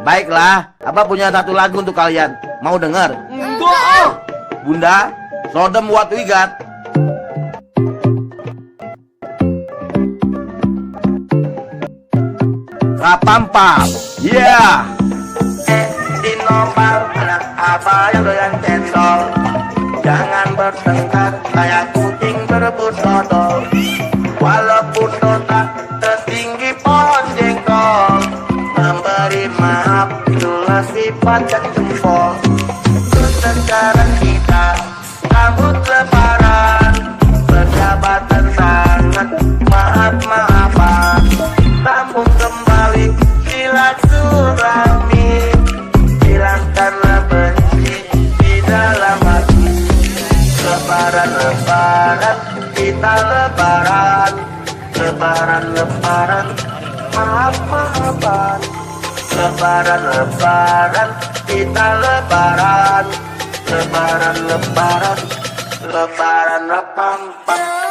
Baiklah, Abah punya satu lagu untuk kalian. Mau dengar? Enggak. Bunda, show them what we got. Rapampam, yeah. Di nomor anak Abah yang doyan cendol. Jangan bertengkar kayak kucing berebut dodol. Walaupun dosa setinggi pohon jengkol, memberi maaf itulah sifat dan jempol. Sekarang kita sambut lebaran, persahabatan sangat maaf-maafan, sambung kembali silaturahmi, hilangkanlah benci di dalam hati. Lebaran, kita lebaran, lebaran, maaf-maafan. Lebaran, kita lebaran, lebaran, lebaran, pam pam.